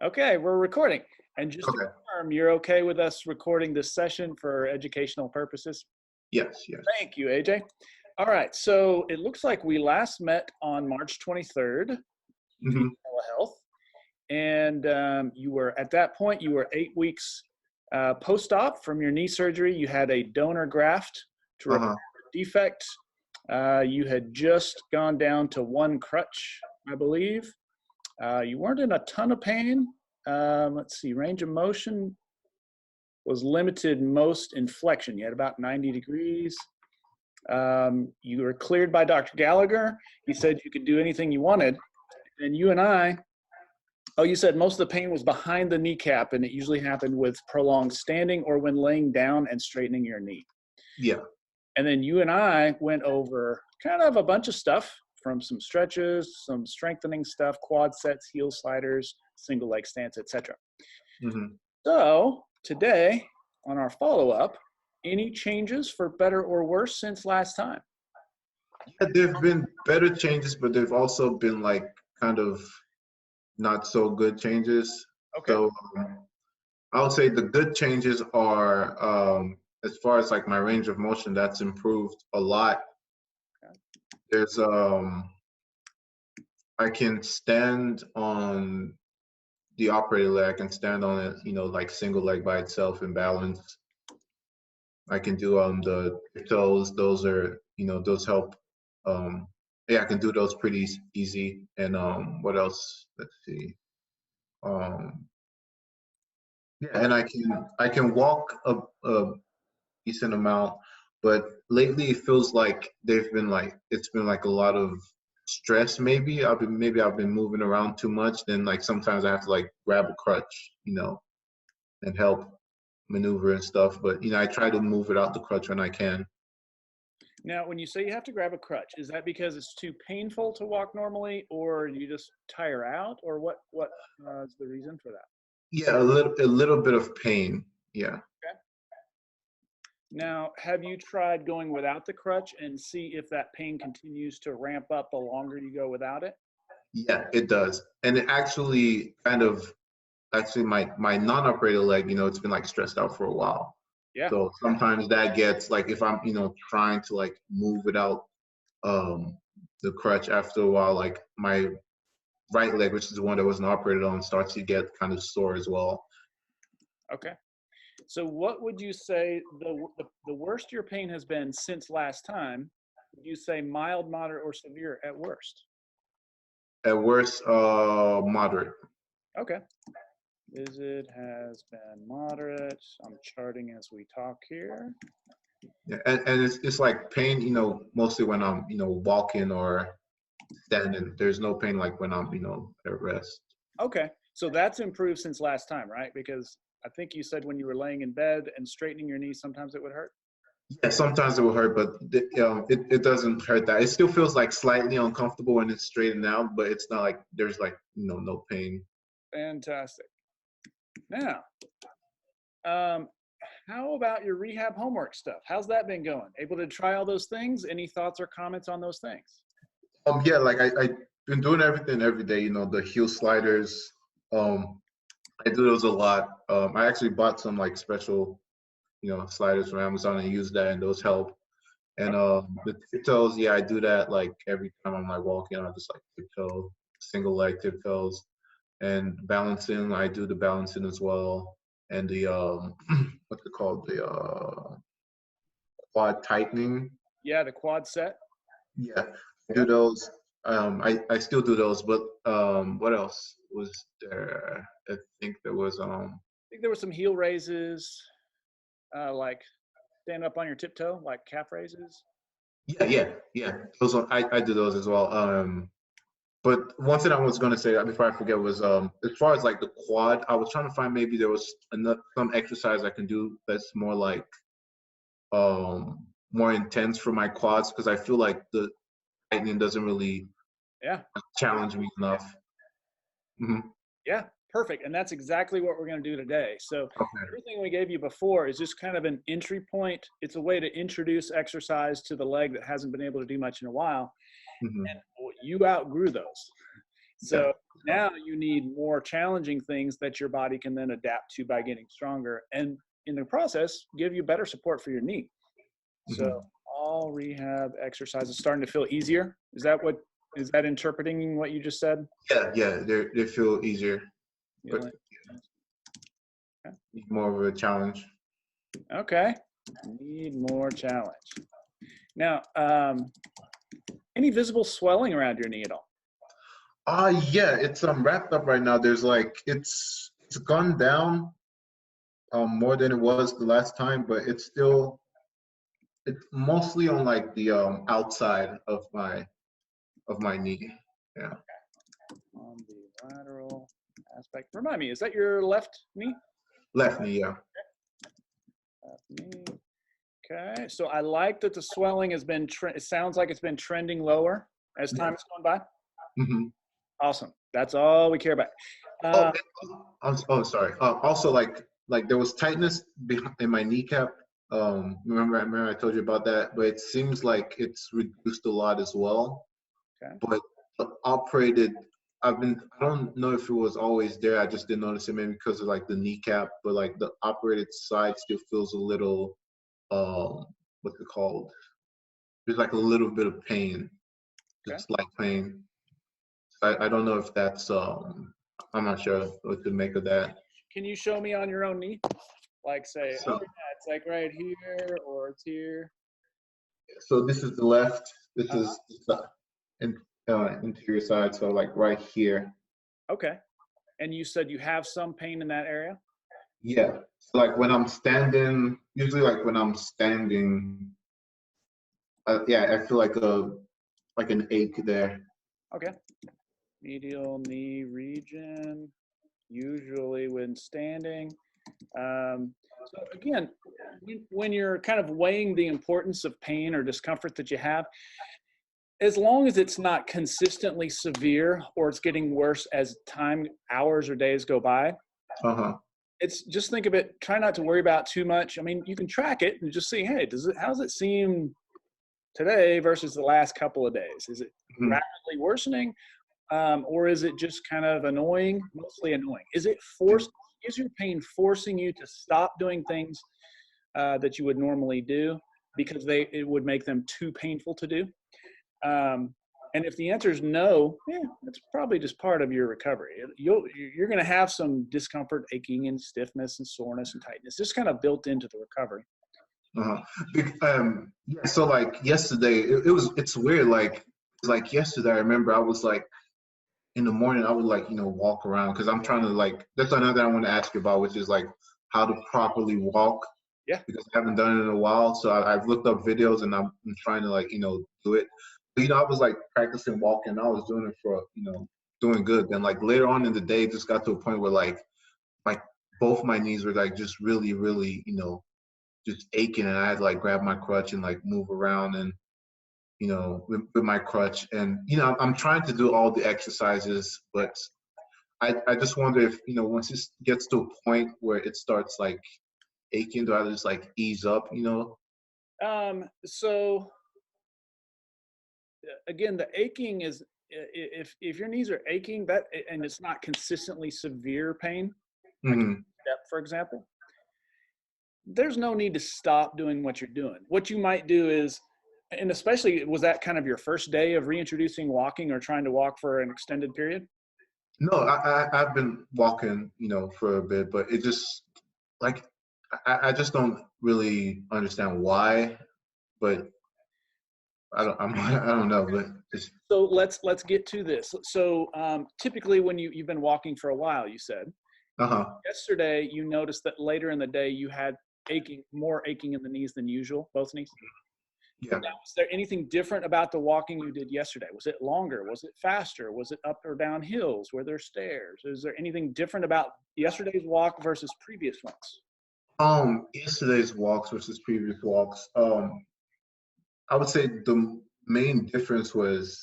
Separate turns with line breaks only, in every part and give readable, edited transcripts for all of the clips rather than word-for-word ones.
Okay, we're recording. And just to
Okay.
confirm, you're okay with us recording this session for educational purposes?
Yes, yes.
Thank you, AJ. All right, so it looks like we last met on March 23rd via
Hmm.
telehealth. And you were, at that point, you were 8 weeks post-op from your knee surgery. You had a donor graft to repair
Uh-huh.
a defect. You had just gone down to one crutch, I believe. You weren't in a ton of pain. Let's see, range of motion was limited most in flexion. You had about 90 degrees. You were cleared by Dr. Gallagher. He said you could do anything you wanted. And you and I, oh, you said most of the pain was behind the kneecap, and it usually happened with prolonged standing or when laying down and straightening your knee.
Yeah.
And then you and I went over kind of a bunch of stuff from some stretches, some strengthening stuff, quad sets, heel sliders, single leg stance, etc.
Hmm.
So today on our follow-up, any changes for better or worse since last time?
Yeah, there've been better changes, but there've also been like kind of not so good changes.
Okay.
So I would say the good changes are as far as like my range of motion, that's improved a lot. There's I can stand on the operated leg, I can stand on it, like single leg by itself and balance. I can do the toes. Those are, those help. Um, yeah, I can do those pretty easy. And what else? Let's see. Um, yeah, and I can walk a decent amount, but lately it feels like it's been like a lot of stress. Maybe I've been moving around too much. Then like sometimes I have to like grab a crutch, and help maneuver and stuff. But I try to move it out the crutch when I can.
Now, when you say you have to grab a crutch, is that because it's too painful to walk normally, or you just tire out, or what is the reason for that?
Yeah, a little bit of pain. Yeah.
Okay. Now, have you tried going without the crutch and see if that pain continues to ramp up the longer you go without it?
Yeah, it does. And it actually my non-operated leg, it's been like stressed out for a while.
Yeah.
So sometimes that gets like if I'm, trying to like move without um the crutch after a while, like my right leg, which is the one that wasn't operated on, starts to get kind of sore as well.
Okay. So what would you say the worst your pain has been since last time? Would you say mild, moderate, or severe at worst?
At worst, moderate.
Okay. Visit has been moderate. I'm charting as we talk here.
Yeah, and it's like pain, mostly when I'm, walking or standing. There's no pain like when I'm, at rest.
Okay. So that's improved since last time, right? Because I think you said when you were laying in bed and straightening your knees, sometimes it would hurt.
Yeah, sometimes it will hurt, but it doesn't hurt that. It still feels like slightly uncomfortable when it's straightened out, but it's not like there's like, no pain.
Fantastic. Now, um, how about your rehab homework stuff? How's that been going? Able to try all those things? Any thoughts or comments on those things?
Yeah, like I've been doing everything every day, the heel sliders. Um, I do those a lot. I actually bought some like special, sliders from Amazon and use that, and those help. And the tiptoes, yeah, I do that like every time I'm like walking, I just like tiptoe, single leg tiptoes. And balancing, I do the balancing as well. And the what's it called? The quad tightening.
Yeah, the quad set.
Yeah, I do
Yep.
those. I still do those, but what else was there? I think there was
I think there were some heel raises, like stand up on your tiptoe, like calf raises.
yeah. Those I do those as well. But one thing I was gonna say before I forget was as far as like the quad, I was trying to find maybe there was some exercise I can do that's more like more intense for my quads because I feel like the tightening doesn't really
Yeah.
challenge me enough. Hmm.
Yeah, perfect. And that's exactly what we're going to do today. So
Okay.
everything we gave you before is just kind of an entry point. It's a way to introduce exercise to the leg that hasn't been able to do much in a while.
Hmm.
And you outgrew those. So now you need more challenging things that your body can then adapt to by getting stronger, and in the process, give you better support for your knee. So all rehab exercises starting to feel easier. Is that interpreting what you just said?
Yeah, they feel easier, but
Feeling-
more of a challenge.
Okay. Need more challenge. Now, any visible swelling around your knee at all?
Yeah, it's wrapped up right now. There's like it's gone down more than it was the last time, but it's mostly on like the outside of my knee. Yeah.
On the lateral aspect. Remind me, is that your left knee?
Left knee, yeah.
Left knee. Okay, so I like that the swelling has been, it sounds like it's been trending lower as time has gone by. Awesome. That's all we care about.
Sorry. Also, like there was tightness in my kneecap. Remember I told you about that, but it seems like it's reduced a lot as well.
Okay.
But operated, I don't know if it was always there. I just didn't notice it, maybe because of like the kneecap, but like the operated side still feels a little, what's it called? There's like a little bit of pain, just like pain. I don't know if that's, I'm not sure what to make of that.
Can you show me on your own knee? Like say,
So,
oh yeah, it's like right here or it's here.
so this is the left, this is the interior side, so like right here.
Okay. And you said you have some pain in that area?
Yeah, so like when I'm standing, usually like when I'm standing, yeah, I feel like an ache there.
Okay. Medial knee region, usually when standing. So again, when you're kind of weighing the importance of pain or discomfort that you have, as long as it's not consistently severe or it's getting worse as time, hours or days go by, it's just think of it, try not to worry about too much. I mean, you can track it and just see, hey, how does it seem today versus the last couple of days? Is it rapidly worsening? Or is it just kind of annoying, mostly annoying? Is your pain forcing you to stop doing things that you would normally do because it would make them too painful to do? And if the answer is no, it's probably just part of your recovery. You're going to have some discomfort, aching, and stiffness, and soreness, and tightness, just kind of built into the recovery.
Yeah, so like yesterday, it's weird. Like yesterday, I remember I was like, in the morning, I would like, walk around because I'm trying to like, that's another thing I want to ask you about, which is like how to properly walk.
Yeah.
Because I haven't done it in a while. So I've looked up videos and I'm trying to like, do it. But, I was like practicing walking. I was doing it for, doing good. Then like later on in the day, it just got to a point where like both my knees were like just really, really, just aching. And I had to like grab my crutch and like move around and, with my crutch. And, I'm trying to do all the exercises, but I just wonder if, once it gets to a point where it starts like aching, do I just like ease up,
So again, the aching is, if your knees are aching and it's not consistently severe pain, like step, for example, there's no need to stop doing what you're doing. What you might do is, and especially, was that kind of your first day of reintroducing walking or trying to walk for an extended period?
No, I've been walking, for a bit, but it just like I just don't really understand why, but I don't know, but it's,
so let's get to this. So typically when you've been walking for a while, you said yesterday you noticed that later in the day you had more aching in the knees than usual, both knees.
Yeah.
Now, was there anything different about the walking you did yesterday? Was it longer? Was it faster? Was it up or down hills? Were there stairs? Is there anything different about yesterday's walk versus previous ones?
Yesterday's walks versus previous walks. I would say the main difference was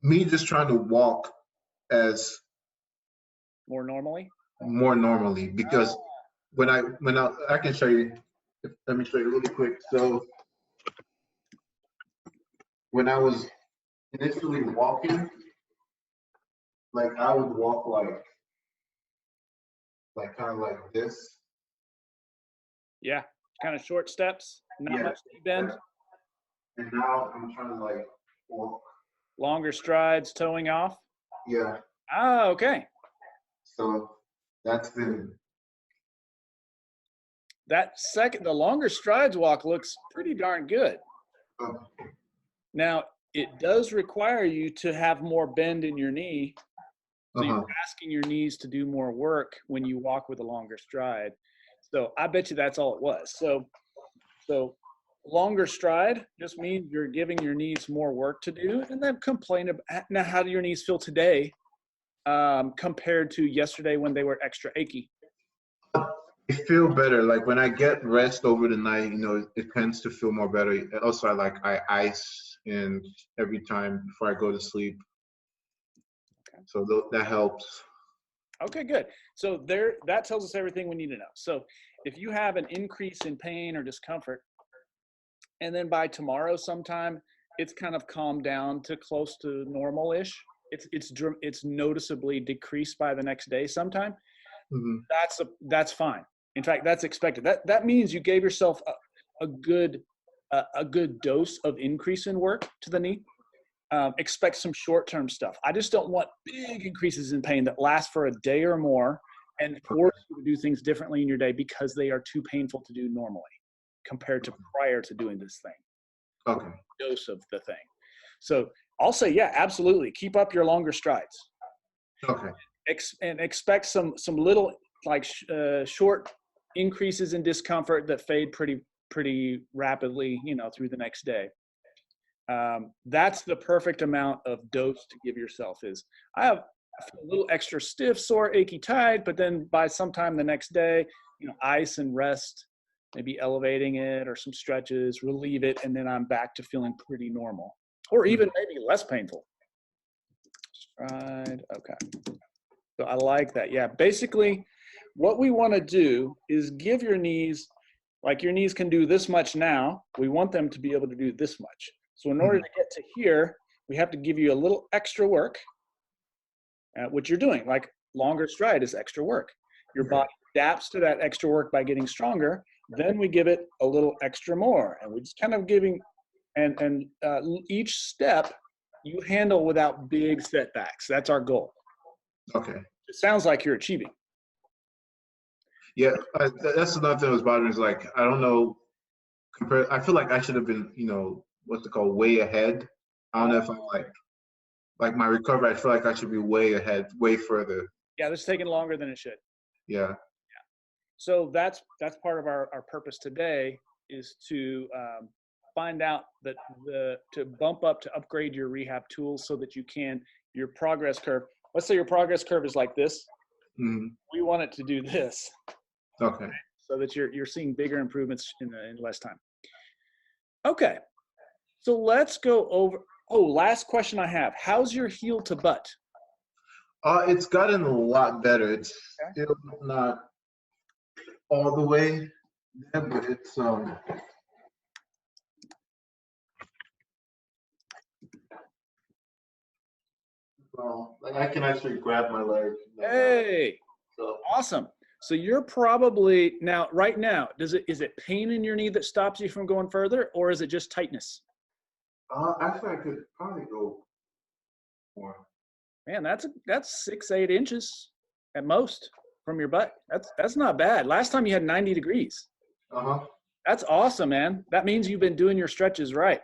me just trying to walk as
More normally?
More normally, because when I can show you, let me show you really quick. So when I was initially walking, like I would walk like kind of like this.
Yeah, kind of short steps, not
Yeah.
much bend.
And now I'm trying to like walk.
Longer strides, toeing off.
Yeah.
Ah, okay.
So that's been.
The longer strides walk looks pretty darn good. Now, it does require you to have more bend in your knee. So you're asking your knees to do more work when you walk with a longer stride. So I bet you that's all it was. So longer stride just means you're giving your knees more work to do, and then complain about, now how do your knees feel today compared to yesterday when they were extra achy?
I feel better. Like when I get rest over the night, it tends to feel more better. Also, I ice and every time before I go to sleep. Okay. So that helps.
Okay, good. So that tells us everything we need to know. So if you have an increase in pain or discomfort, and then by tomorrow sometime, it's kind of calmed down to close to normal-ish. It's noticeably decreased by the next day sometime. Mm-hmm. That's fine. In fact, that's expected. That means you gave yourself a good dose of increase in work to the knee. Expect some short-term stuff. I just don't want big increases in pain that last for a day or more and force you to do things differently in your day because they are too painful to do normally compared to prior to doing this thing.
Okay.
Dose of the thing. So I'll say, yeah, absolutely. Keep up your longer strides.
Okay.
And expect some little short increases in discomfort that fade pretty rapidly, through the next day. That's the perfect amount of dose to give yourself. I feel a little extra stiff, sore, achy, tight, but then by sometime the next day, ice and rest, maybe elevating it or some stretches, relieve it, and then I'm back to feeling pretty normal, or even maybe less painful. Stride, okay. So I like that. Yeah, basically what we want to do is give your knees, like your knees can do this much now, we want them to be able to do this much. So in order to get to here, we have to give you a little extra work, which you're doing. Like longer stride is extra work. Your body adapts to that extra work by getting stronger. Then we give it a little extra more. And we're just kind of giving, and each step you handle without big setbacks. That's our goal.
Okay.
It sounds like you're achieving.
Yeah, that's another thing that was bothering me is like, I don't know, I feel like I should have been, what's it called, way ahead. I don't know if I'm like my recovery, I feel like I should be way ahead, way further.
Yeah, this is taking longer than it should.
Yeah.
So that's part of our purpose today is to find out that to bump up, to upgrade your rehab tools so that your progress curve, let's say your progress curve is like this. Mm-hmm. We want it to do this.
Okay.
So that you're seeing bigger improvements in less time. Okay. So let's go over, last question I have. How's your heel to butt?
It's gotten a lot better. It's still not all the way there, but it's well, like I can actually grab my leg.
Hey, so awesome. So you're probably right now, is it pain in your knee that stops you from going further, or is it just tightness?
Actually, I could probably go more.
Man, that's 6-8 inches at most from your butt. That's not bad. Last time you had 90 degrees. That's awesome, man. That means you've been doing your stretches right.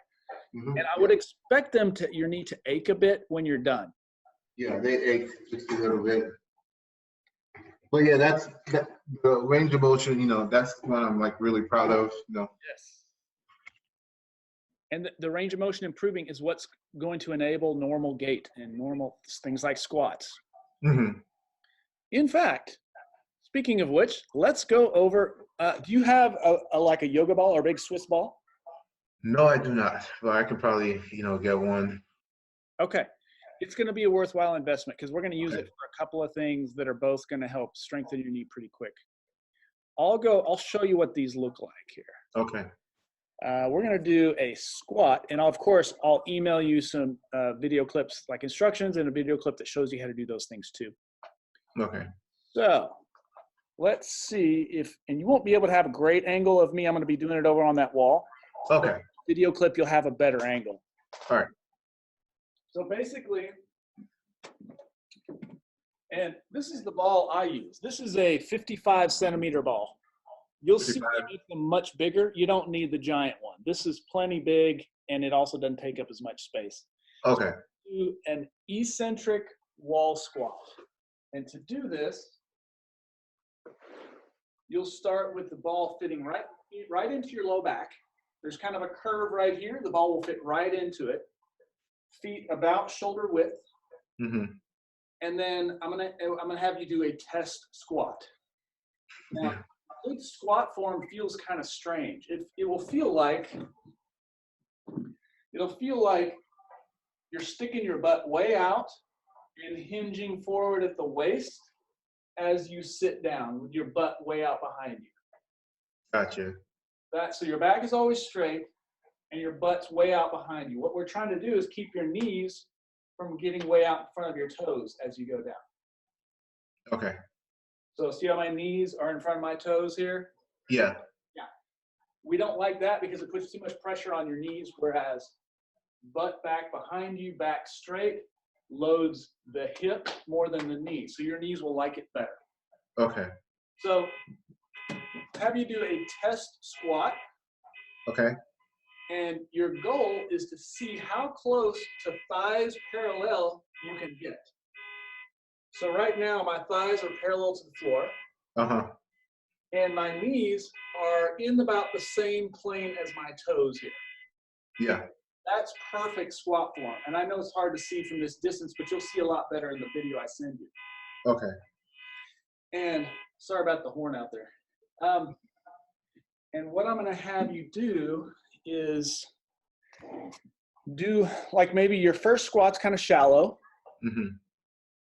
Mm-hmm. And I would expect your knee to ache a bit when you're done.
Yeah, they ache just a little bit. But yeah, the range of motion, that's what I'm like really proud of,
Yes. And the range of motion improving is what's going to enable normal gait and normal things like squats. Mm-hmm. In fact, speaking of which, let's go over, do you have like a yoga ball or a big Swiss ball?
No, I do not, but I could probably, get one.
Okay. It's going to be a worthwhile investment because we're going to use it for a couple of things that are both going to help strengthen your knee pretty quick. I'll show you what these look like here.
Okay.
we're going to do a squat. And of course, I'll email you some video clips, like instructions, and a video clip that shows you how to do those things too.
Okay.
So let's see if, and you won't be able to have a great angle of me. I'm going to be doing it over on that wall.
Okay.
Video clip, you'll have a better angle.
All right.
So basically, and this is the ball I use. This is a 55-centimeter ball. You'll see it makes them much bigger. You don't need the giant one. This is plenty big, and it also doesn't take up as much space.
Okay.
So do an eccentric wall squat. And to do this, you'll start with the ball fitting right into your low back. There's kind of a curve right here. The ball will fit right into it. Feet about shoulder width.
Mm-hmm.
And then I'm gonna have you do a test squat. Now, a good squat form feels kind of strange. It'll feel like you're sticking your butt way out and hinging forward at the waist as you sit down with your butt way out behind you.
Gotcha.
So your back is always straight and your butt's way out behind you. What we're trying to do is keep your knees from getting way out in front of your toes as you go down.
Okay.
So see how my knees are in front of my toes here?
Yeah.
Yeah. We don't like that because it puts too much pressure on your knees, whereas butt back behind you, back straight, loads the hip more than the knee. So your knees will like it better.
Okay.
So have you do a test squat.
Okay.
And your goal is to see how close to thighs parallel you can get. So right now, my thighs are parallel to the floor.
Uh-huh.
And my knees are in about the same plane as my toes here.
Yeah.
That's perfect squat form. And I know it's hard to see from this distance, but you'll see a lot better in the video I send you.
Okay.
And sorry about the horn out there. And what I'm going to have you do is do like maybe your first squat's kind of shallow.
Mm-hmm.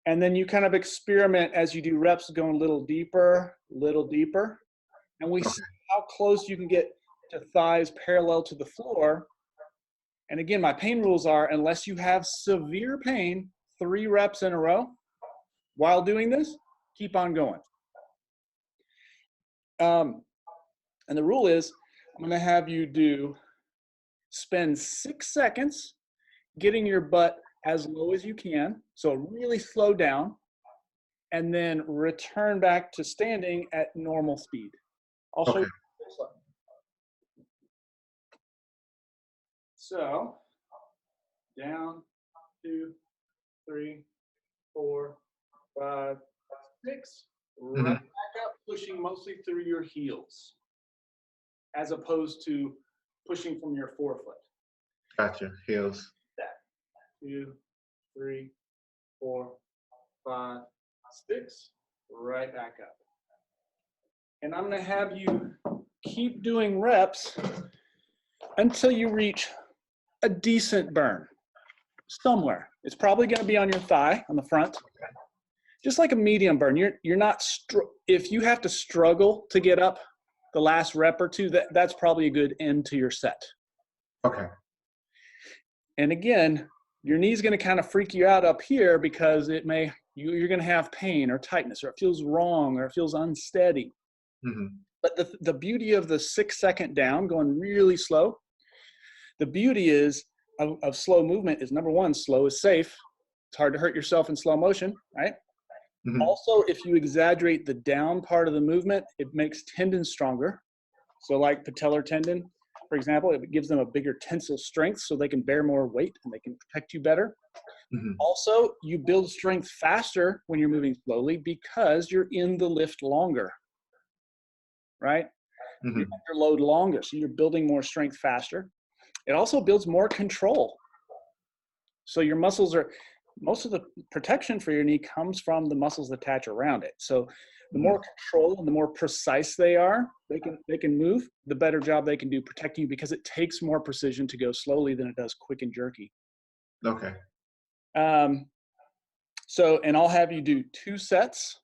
And then you kind of experiment as you do reps going a little deeper. And we see how close you can get to thighs parallel to the floor. And again, my pain rules are, unless you have severe pain, 3 reps in a row while doing this, keep on going. And the rule is, I'm going to have you spend 6 seconds getting your butt as low as you can. So really slow down and then return back to standing at normal speed. I'll show you. So down, 2, 3, 4, 5, 6, right back up, pushing mostly through your heels as opposed to pushing from your forefoot.
Gotcha. Heels.
That. 2, 3, 4, 5, 6, right back up. And I'm going to have you keep doing reps until you reach a decent burn somewhere. It's probably going to be on your thigh on the front. Just like a medium burn. You're not if you have to struggle to get up the last rep or two, that's probably a good end to your set.
Okay.
And again, your knee's going to kind of freak you out up here because you're going to have pain or tightness, or it feels wrong, or it feels unsteady.
Mm-hmm.
But the beauty of the 6 second down, going really slow, the beauty is of slow movement is, number one, slow is safe. It's hard to hurt yourself in slow motion, right? Mm-hmm. Also, if you exaggerate the down part of the movement, it makes tendons stronger. So like patellar tendon, for example, it gives them a bigger tensile strength so they can bear more weight and they can protect you better. Mm-hmm. Also, you build strength faster when you're moving slowly because you're in the lift longer, right? Mm-hmm. You're under load longer, so you're building more strength faster. It also builds more control. So your muscles most of the protection for your knee comes from the muscles that attach around it. So the more control and the more precise they are, they can move, the better job they can do protecting you, because it takes more precision to go slowly than it does quick and jerky.
Okay.
So, and I'll have you do 2 sets.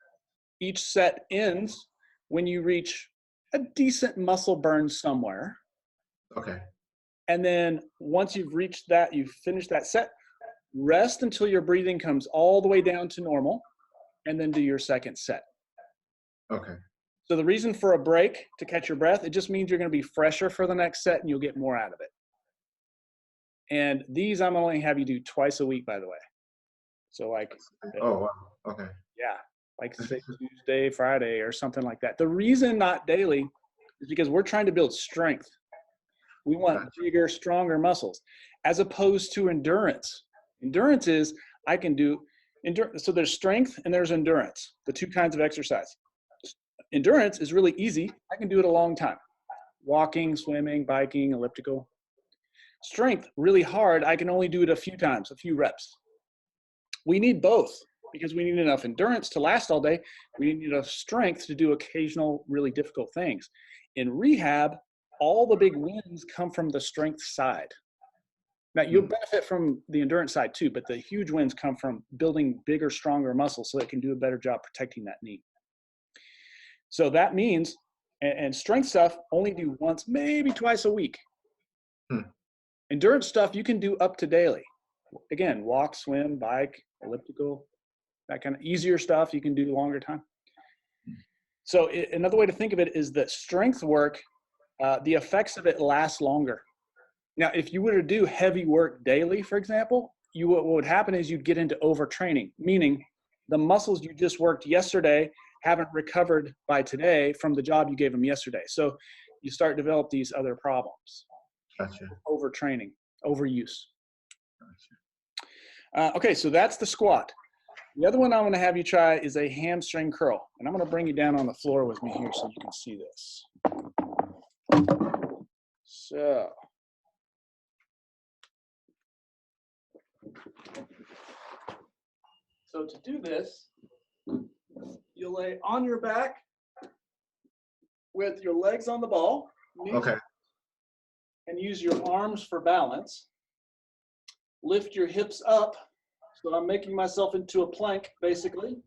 Each set ends when you reach a decent muscle burn somewhere.
Okay.
And then once you've reached that, you've finished that set, rest until your breathing comes all the way down to normal, and then do your second set.
Okay.
So the reason for a break to catch your breath, it just means you're going to be fresher for the next set and you'll get more out of it. And these I'm only have you do twice a week, by the way. So like,
Oh, wow. Okay.
yeah, like say Tuesday, Friday, or something like that. The reason not daily is because we're trying to build strength. We want
Gotcha.
bigger, stronger muscles, as opposed to endurance. Endurance is I can do endurance. So there's strength and there's endurance, the two kinds of exercise. Endurance is really easy. I can do it a long time. Walking, swimming, biking, elliptical. Strength, really hard. I can only do it a few times, a few reps. We need both because we need enough endurance to last all day. We need enough strength to do occasional, really difficult things. In rehab, all the big wins come from the strength side. Now, you'll benefit from the endurance side too, but the huge wins come from building bigger, stronger muscles so it can do a better job protecting that knee. So that means, and strength stuff, only do once, maybe twice a week. Endurance stuff you can do up to daily. Again, walk, swim, bike, elliptical, that kind of easier stuff you can do longer time. So another way to think of it is that strength work, the effects of it last longer. Now, if you were to do heavy work daily, for example, what would happen is you'd get into overtraining, meaning the muscles you just worked yesterday haven't recovered by today from the job you gave them yesterday. So you start to develop these other problems.
Gotcha.
Overtraining, overuse.
Gotcha.
Okay, so that's the squat. The other one I'm going to have you try is a hamstring curl. And I'm going to bring you down on the floor with me here so you can see this. So to do this, you'll lay on your back with your legs on the ball.
Okay.
And use your arms for balance. Lift your hips up. So I'm making myself into a plank, basically.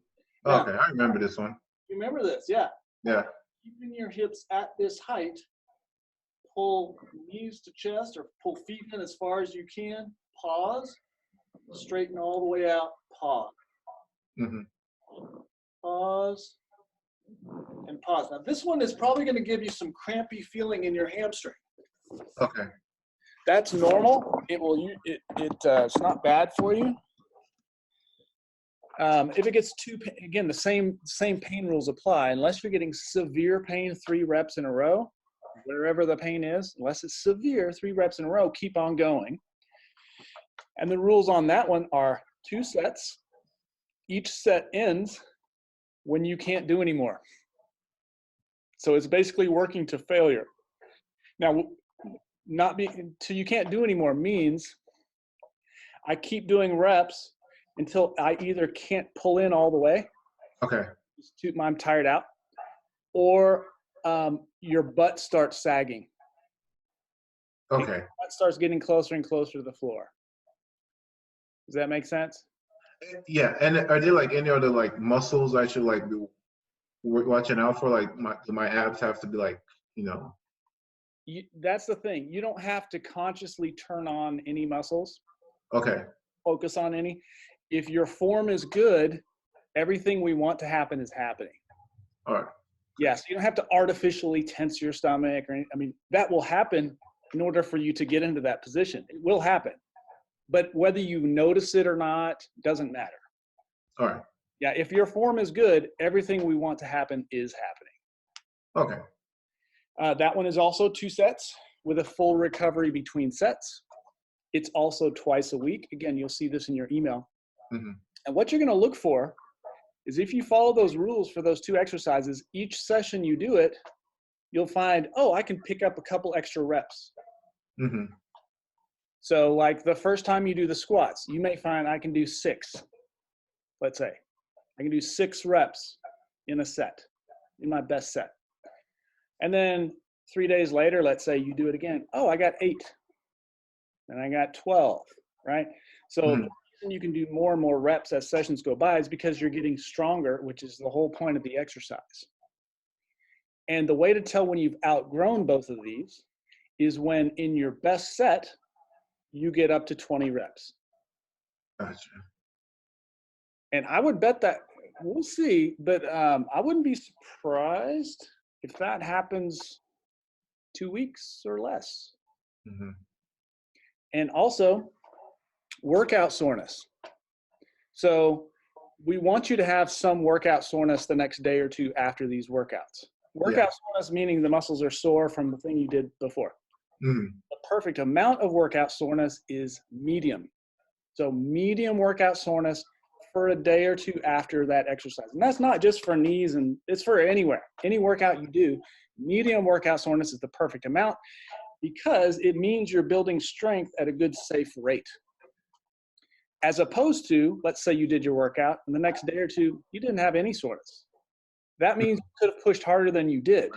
Now,
Okay, I remember this one.
You remember this, yeah.
Yeah.
Keeping your hips at this height, pull knees to chest or pull feet in as far as you can. Pause, straighten all the way out, pause. Pause, and pause. Now this one is probably going to give you some crampy feeling in your hamstring.
Okay.
That's normal. It's not bad for you. If it gets too, again, the same pain rules apply. Unless you're getting severe pain 3 reps in a row, wherever the pain is, unless it's severe 3 reps in a row, keep on going. And the rules on that one are 2 sets. Each set ends when you can't do anymore. So it's basically working to failure. Now, till you can't do anymore means I keep doing reps until I either can't pull in all the way.
Okay.
I'm tired out, or your butt starts sagging.
Okay.
Your butt starts getting closer and closer to the floor. Does that make sense?
Yeah, and are there like any other like muscles I should like be watching out for? Like my abs have to be like,
That's the thing. You don't have to consciously turn on any muscles.
Okay.
Focus on any. If your form is good, everything we want to happen is happening.
All right.
Yeah, so you don't have to artificially tense your stomach or anything. I mean, that will happen in order for you to get into that position. It will happen. But whether you notice it or not, doesn't matter.
All right.
Yeah, if your form is good, everything we want to happen is happening.
Okay.
That one is also 2 sets with a full recovery between sets. It's also twice a week. Again, you'll see this in your email. And what you're going to look for is if you follow those rules for those 2 exercises, each session you do it, you'll find, oh, I can pick up a couple extra reps. So like the first time you do the squats, you may find I can do 6, let's say. I can do 6 reps in a set, in my best set. And then 3 days later, let's say you do it again. Oh, I got 8. And I got 12, right? So the reason you can do more and more reps as sessions go by is because you're getting stronger, which is the whole point of the exercise. And the way to tell when you've outgrown both of these is when in your best set, you get up to 20 reps.
Gotcha.
And I would bet that, we'll see, but I wouldn't be surprised if that happens 2 weeks or less.
Mm-hmm.
And also, workout soreness. So we want you to have some workout soreness the next day or two after these workouts. Workout soreness meaning the muscles are sore from the thing you did before.
Mm-hmm.
The perfect amount of workout soreness is medium. So medium workout soreness for a day or two after that exercise. And that's not just for knees, and it's for anywhere. Any workout you do, medium workout soreness is the perfect amount because it means you're building strength at a good, safe rate. As opposed to, let's say you did your workout and the next day or two, you didn't have any soreness. That means you could have pushed harder than you did.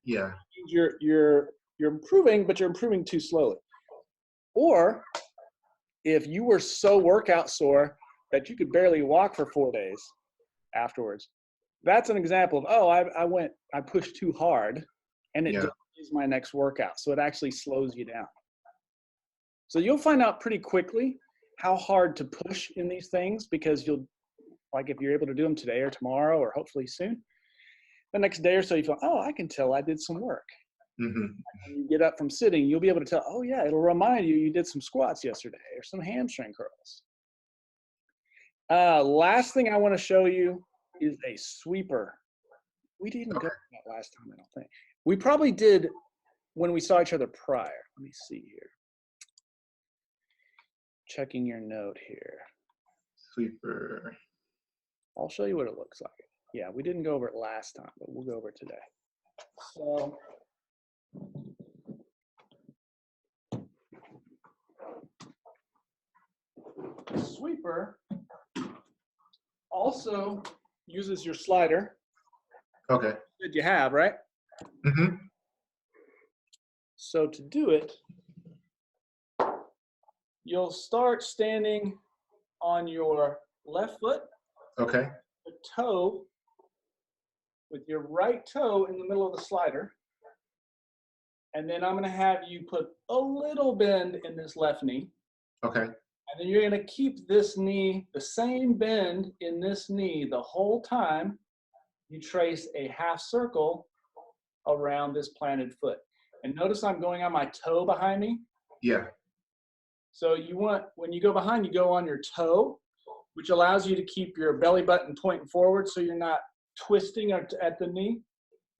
Yeah.
You're improving, but you're improving too slowly. Or if you were so workout sore that you could barely walk for 4 days afterwards, that's an example of, oh, I pushed too hard and it delays my next workout. So it actually slows you down. So you'll find out pretty quickly how hard to push in these things, because you'll, like if you're able to do them today or tomorrow or hopefully soon, the next day or so you feel, oh, I can tell I did some work.
Mm-hmm.
When you get up from sitting, you'll be able to tell, oh yeah, it'll remind you did some squats yesterday or some hamstring curls. Last thing I want to show you is a sweeper. We didn't go that last time, I don't think. We probably did when we saw each other prior. Let me see here. Checking your note here.
Sweeper.
I'll show you what it looks like. Yeah, we didn't go over it last time, but we'll go over it today. So the sweeper also uses your slider.
Okay.
That you have, right?
Mm-hmm.
So to do it, you'll start standing on your left foot.
Okay.
The toe, with your right toe in the middle of the slider. And then I'm going to have you put a little bend in this left knee.
Okay.
And then you're going to keep this knee, the same bend in this knee the whole time you trace a half circle around this planted foot. And notice I'm going on my toe behind me.
Yeah.
So you want, when you go behind, you go on your toe, which allows you to keep your belly button pointing forward so you're not twisting at the knee.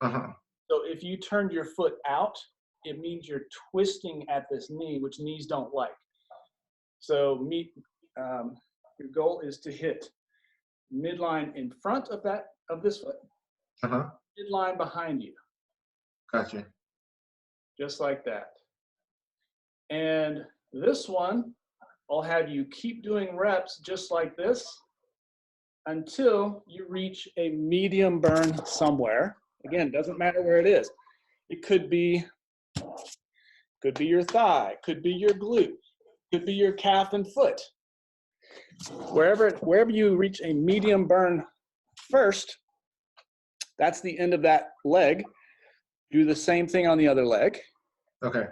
Uh-huh.
So if you turned your foot out, it means you're twisting at this knee, which knees don't like. So your goal is to hit midline in front of this foot,
Uh-huh.
midline behind you.
Gotcha.
Just like that. And this one, I'll have you keep doing reps just like this until you reach a medium burn somewhere. Again, doesn't matter where it is. It could be your thigh, could be your glute, could be your calf and foot. Wherever you reach a medium burn first, that's the end of that leg. Do the same thing on the other leg.
Okay.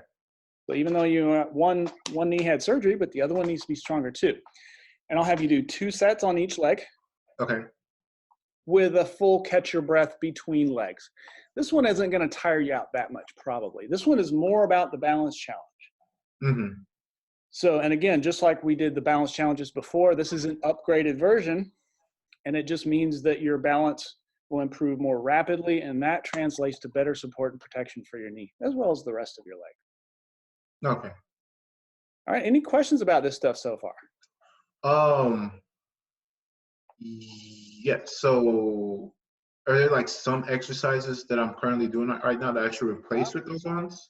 So even though one knee had surgery, but the other one needs to be stronger too. And I'll have you do 2 sets on each leg.
Okay.
With a full catch your breath between legs. This one isn't going to tire you out that much, probably. This one is more about the balance challenge.
Mm-hmm.
So, and again, just like we did the balance challenges before, this is an upgraded version, and it just means that your balance will improve more rapidly, and that translates to better support and protection for your knee, as well as the rest of your leg.
Okay.
All right, any questions about this stuff so far?
Yeah, so are there like some exercises that I'm currently doing right now that I should replace with those ones?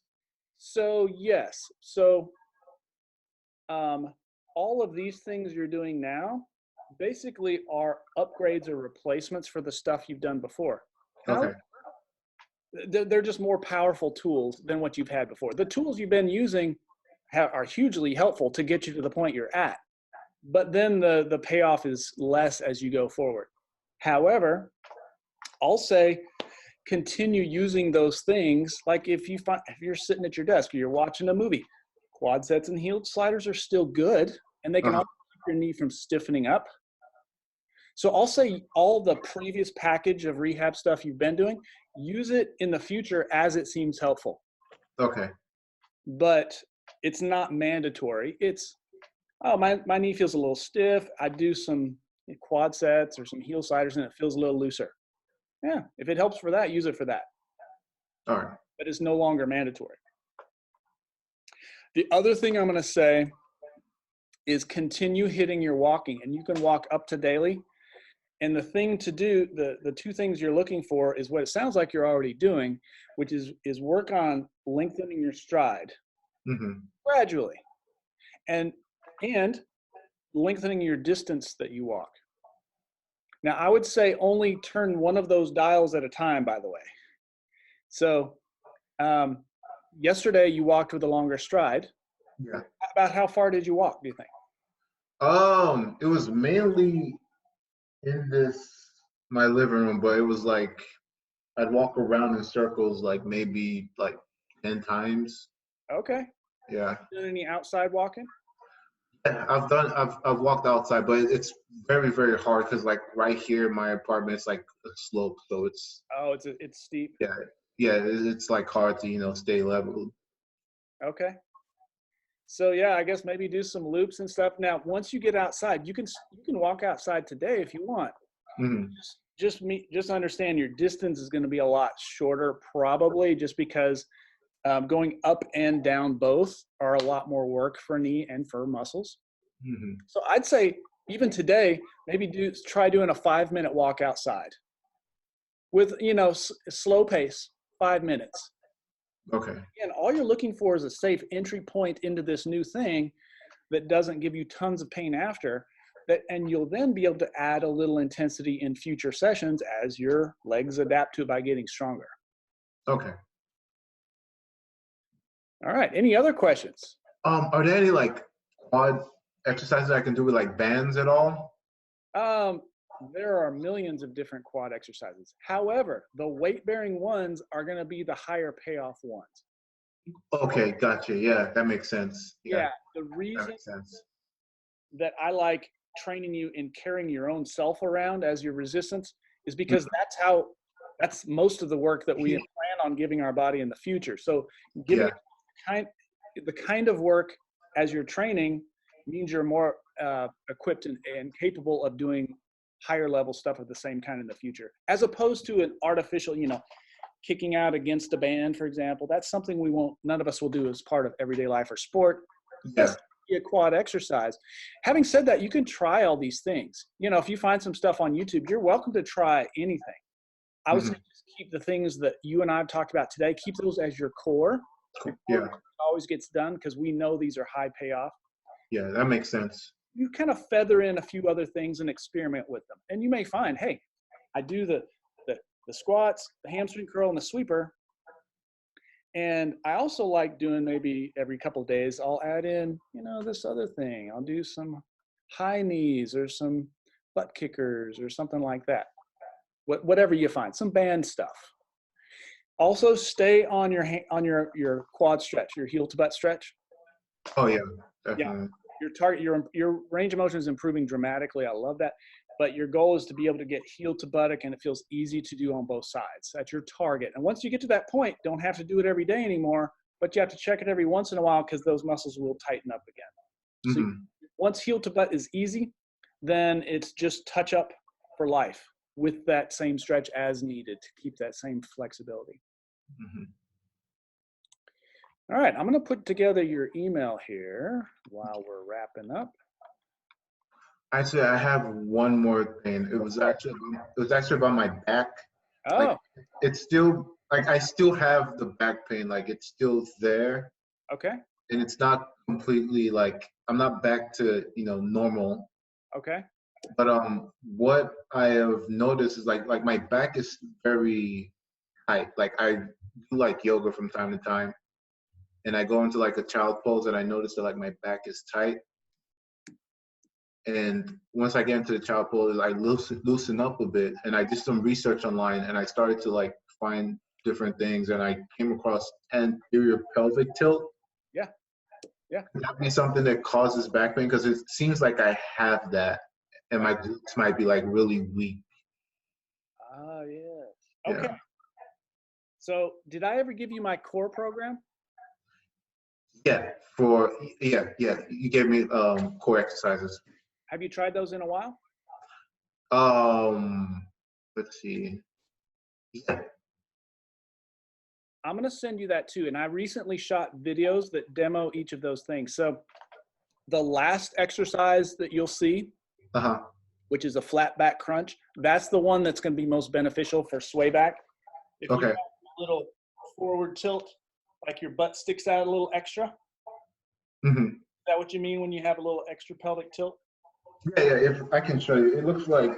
So yes, so all of these things you're doing now basically are upgrades or replacements for the stuff you've done before.
Okay.
They're just more powerful tools than what you've had before. The tools you've been using are hugely helpful to get you to the point you're at, but then the payoff is less as you go forward. However, I'll say continue using those things. Like if you're sitting at your desk or you're watching a movie, quad sets and heel sliders are still good, and they can also keep your knee from stiffening up. So I'll say all the previous package of rehab stuff you've been doing, use it in the future as it seems helpful.
Okay.
But it's not mandatory. It's, oh, my knee feels a little stiff. I do some quad sets or some heel sliders and it feels a little looser. Yeah, if it helps for that, use it for that.
All right.
But it's no longer mandatory. The other thing I'm going to say is continue hitting your walking, and you can walk up to daily. And the thing to do, the two things you're looking for is what it sounds like you're already doing, which is work on lengthening your stride gradually, and lengthening your distance that you walk. Now, I would say only turn one of those dials at a time, by the way. So yesterday you walked with a longer stride.
Yeah.
About how far did you walk, do you think?
It was mainly in my living room, but it was like I'd walk around in circles like maybe like 10 times.
Okay.
Yeah.
Done any outside walking?
Yeah, I've walked outside, but it's very, very hard because like right here in my apartment it's like a slope, so it's
steep.
Yeah, it's like hard to stay level.
Okay. So yeah, I guess maybe do some loops and stuff. Now, once you get outside, you can walk outside today if you want. Just understand your distance is going to be a lot shorter, probably, just because going up and down both are a lot more work for knee and for muscles. So I'd say even today, maybe try doing a 5-minute walk outside with slow pace, 5 minutes.
Okay.
And all you're looking for is a safe entry point into this new thing that doesn't give you tons of pain after that. And you'll then be able to add a little intensity in future sessions as your legs adapt to it by getting stronger.
Okay.
All right. Any other questions?
Are there any like quad exercises I can do with like bands at all?
There are millions of different quad exercises. However, the weight-bearing ones are going to be the higher payoff ones.
Okay, gotcha. Yeah, that makes sense.
Yeah, the reason that I like training you in carrying your own self around as your resistance is because that's most of the work that we plan on giving our body in the future. So giving the kind of work as you're training means you're more equipped and capable of doing higher level stuff of the same kind in the future, as opposed to an artificial, kicking out against a band, for example. That's something none of us will do as part of everyday life or sport. That's a quad exercise. Having said that, you can try all these things. If you find some stuff on YouTube, you're welcome to try anything. I would say just keep the things that you and I have talked about today, keep those as your core.
Yeah.
It always gets done because we know these are high payoff.
Yeah, that makes sense.
You kind of feather in a few other things and experiment with them. And you may find, hey, I do the squats, the hamstring curl, and the sweeper. And I also like doing maybe every couple of days, I'll add in, this other thing. I'll do some high knees or some butt kickers or something like that. Whatever you find, some band stuff. Also stay on your quad stretch, your heel to butt stretch.
Oh yeah, definitely.
Yeah. Your range of motion is improving dramatically. I love that. But your goal is to be able to get heel to buttock, and it feels easy to do on both sides. That's your target. And once you get to that point, don't have to do it every day anymore, but you have to check it every once in a while because those muscles will tighten up again. So once heel to butt is easy, then it's just touch up for life with that same stretch as needed to keep that same flexibility. All right, I'm going to put together your email here while we're wrapping up.
Actually, I have one more thing. It was actually about my back.
Oh.
Like, it's still like I still have the back pain. Like it's still there.
Okay.
And it's not completely like I'm not back to normal.
Okay.
But what I have noticed is like my back is very tight. Like I do like yoga from time to time, and I go into like a child pose, and I notice that like my back is tight. And once I get into the child pose, I loosen up a bit, and I did some research online, and I started to like find different things, and I came across anterior pelvic tilt.
Yeah. Yeah.
Could that be something that causes back pain? Because it seems like I have that, and my glutes might be like really weak.
Ah, yes.
Yeah.
Okay. So did I ever give you my core program?
Yeah. Yeah. You gave me core exercises.
Have you tried those in a while?
Let's see. Yeah.
I'm going to send you that too. And I recently shot videos that demo each of those things. So the last exercise that you'll see,
Uh-huh.
which is a flat back crunch, that's the one that's going to be most beneficial for sway back. If you
Okay.
have a little forward tilt, like your butt sticks out a little extra,
Mm-hmm.
is that what you mean when you have a little extra pelvic tilt?
Yeah, if I can show you, it looks like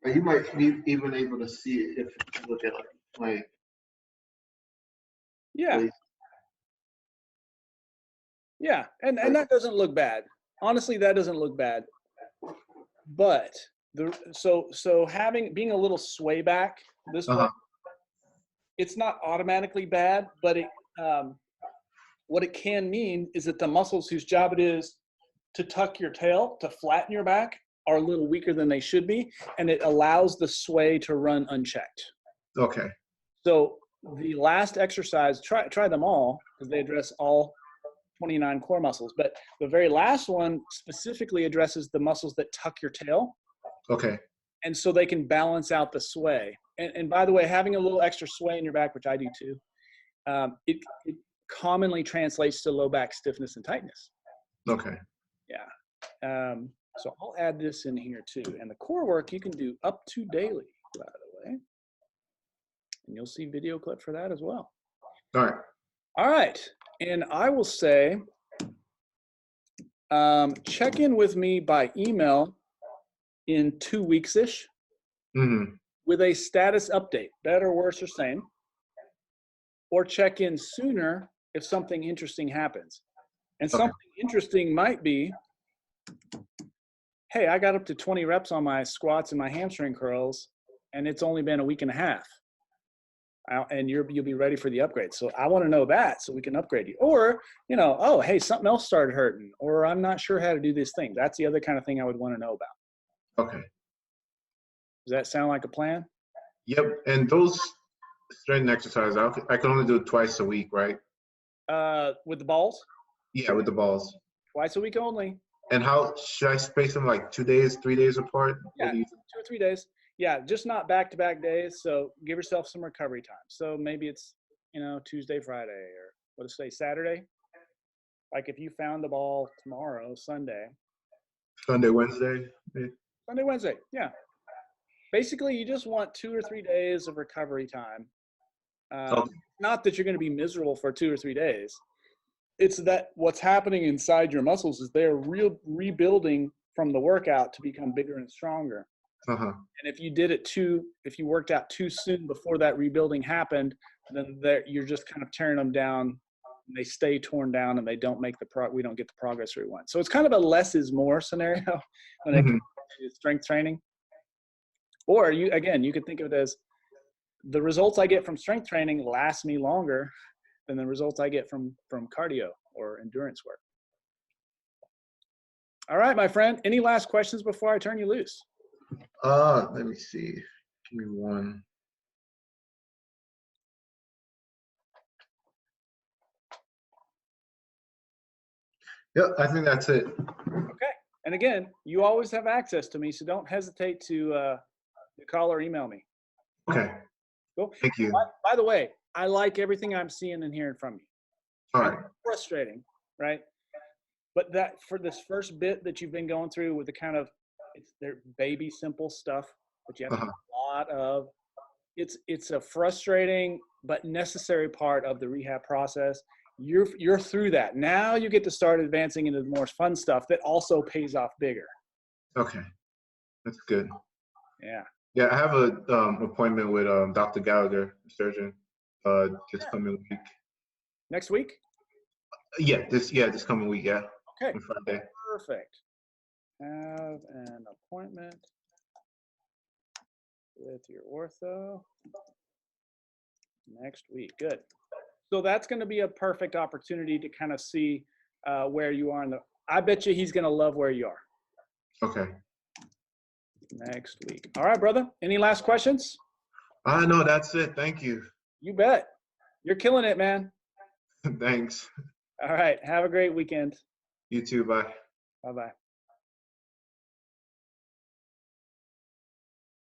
you might be even able to see it if you look at my
Yeah.
face.
Yeah. And that doesn't look bad. Honestly, that doesn't look bad. But so being a little sway back this way, it's not automatically bad, but what it can mean is that the muscles whose job it is to tuck your tail, to flatten your back, are a little weaker than they should be, and it allows the sway to run unchecked.
Okay.
So the last exercise, try them all because they address all 29 core muscles, but the very last one specifically addresses the muscles that tuck your tail.
Okay.
And so they can balance out the sway. And by the way, having a little extra sway in your back, which I do too, it commonly translates to low back stiffness and tightness.
Okay.
Yeah. So I'll add this in here too. And the core work you can do up to daily, by the way. And you'll see video clip for that as well.
All right.
All right. And I will say, check in with me by email in 2 weeks-ish with a status update, better, worse, or same. Or check in sooner if something interesting happens. And something interesting might be, hey, I got up to 20 reps on my squats and my hamstring curls, and it's only been a week and a half. And you'll be ready for the upgrade. So I want to know that so we can upgrade you. Or, oh, hey, something else started hurting, or I'm not sure how to do this thing. That's the other kind of thing I would want to know about.
Okay.
Does that sound like a plan?
Yep. And those strength exercises, I can only do it twice a week, right?
With the balls?
Yeah, with the balls.
Twice a week only.
And how should I space them, like 2 days, 3 days apart?
Yeah, 2 or 3 days. Yeah, just not back-to-back days. So give yourself some recovery time. So maybe it's, Tuesday, Friday, or what to say, Saturday. Like if you found the ball tomorrow, Sunday.
Sunday, Wednesday.
Sunday, Wednesday. Yeah. Basically, you just want 2 or 3 days of recovery time. Not that you're going to be miserable for 2 or 3 days. It's that what's happening inside your muscles is they're rebuilding from the workout to become bigger and stronger. And if you if you worked out too soon before that rebuilding happened, then you're just kind of tearing them down. And they stay torn down, and they don't make we don't get the progress we want. So it's kind of a less is more scenario when it comes to strength training. Or you could think of it as the results I get from strength training last me longer than the results I get from cardio or endurance work. All right, my friend. Any last questions before I turn you loose?
Let me see. Give me one. Yep, I think that's it.
Okay. And again, you always have access to me, so don't hesitate to call or email me.
Okay.
Cool.
Thank you.
By the way, I like everything I'm seeing and hearing from you.
All right.
It's frustrating, right? But that for this first bit that you've been going through with the kind of their baby simple stuff that you have to do a lot of, it's a frustrating but necessary part of the rehab process. You're through that. Now you get to start advancing into the more fun stuff that also pays off bigger.
Okay. That's good.
Yeah.
Yeah, I have a appointment with Dr. Gallagher, surgeon, this coming week.
Next week?
This coming week, yeah.
Okay.
On Friday.
Perfect. Have an appointment with your ortho next week. Good. So that's going to be a perfect opportunity to kind of see where you are in the. I bet you he's going to love where you are.
Okay.
Next week. All right, brother. Any last questions?
No, that's it. Thank you.
You bet. You're killing it, man.
Thanks.
All right. Have a great weekend.
You too. Bye.
Bye-bye.